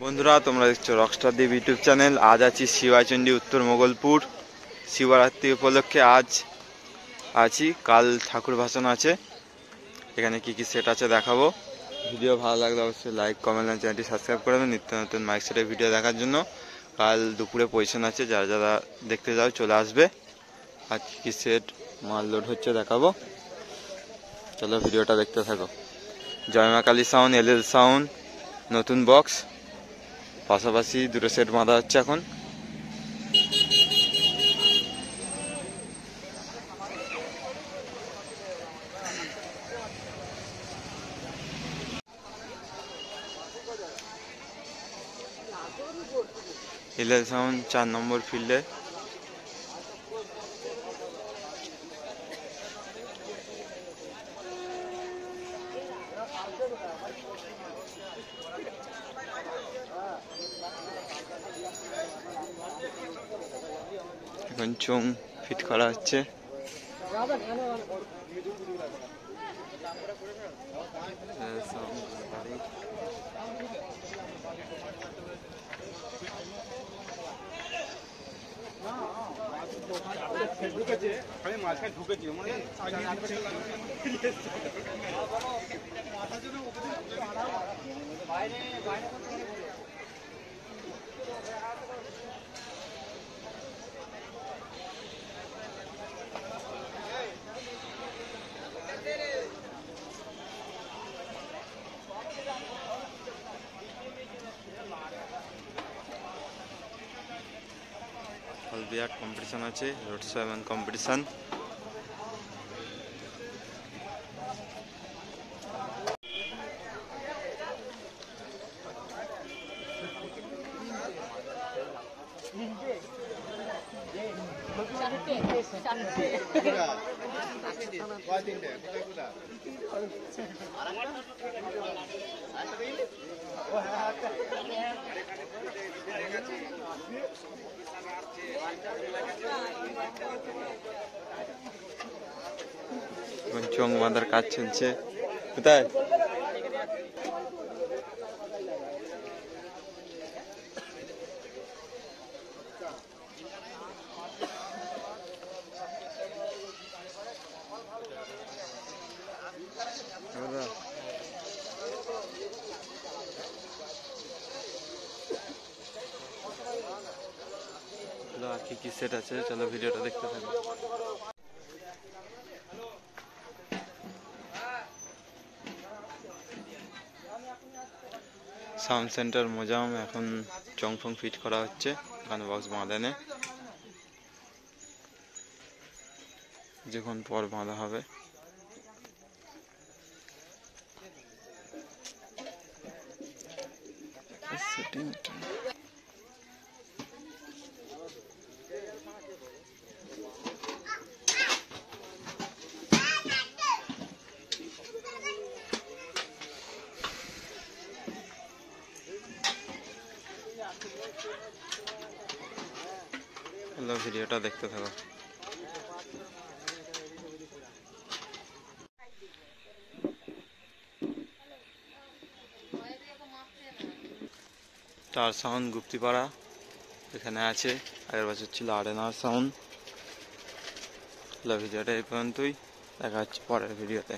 বন্ধুরা, তোমরা দেখছো রকস্টার দেব ইউটিউব চ্যানেল। আজ আছি শিবাচণ্ডী, উত্তর মোগলপুর। শিবরাত্রি উপলক্ষে আজ আছি, কাল ঠাকুর ভাসান আছে। এখানে কি কি সেট আছে দেখাবো। ভিডিও ভালো লাগলে অবশ্যই লাইক, কমেন্ট আর চ্যানেলটি সাবস্ক্রাইব করবেন নিত্য নতুন মাইক সেটের ভিডিও দেখার জন্য। কাল দুপুরে পজিশন আছে, যারা যারা দেখতে যাও চলে আসবে। আজ কি কি সেট মাল লোড হচ্ছে দেখাবো, চলো ভিডিওটা দেখতে থাকো। জয় মা কালী সাউন্ড, এলএল সাউন্ড, নতুন বক্স, পাশাপাশি দুটো সেট বাঁধা হচ্ছে এখন। এলএল সাউন্ড 4 নম্বর ফিল্ডে। এখন চোং ফিট করা হচ্ছে। বিরাট কম্পিটিশন আছে, রোড শো এবং কম্পিটিশন। চোং বাঁধার কাজ চলছে। কোথায় আর কি কি সেট আছে, চলো ভিডিওটা দেখতে থাকো। সাউন্ড সেন্টার মোজাম, এখন চংফং ফিট করা হচ্ছে, এখানে বক্স বাঁধানে, যখন পর বাঁধা হবে। ভিডিওটা দেখতে থাকো। স্টার সাউন্ড গুপ্তিপাড়া এখানে আছে, আগের বছর ছিল আরেনার সাউন্ড। ভিডিওটা এই পর্যন্তই, দেখা হচ্ছে পরের ভিডিওতে।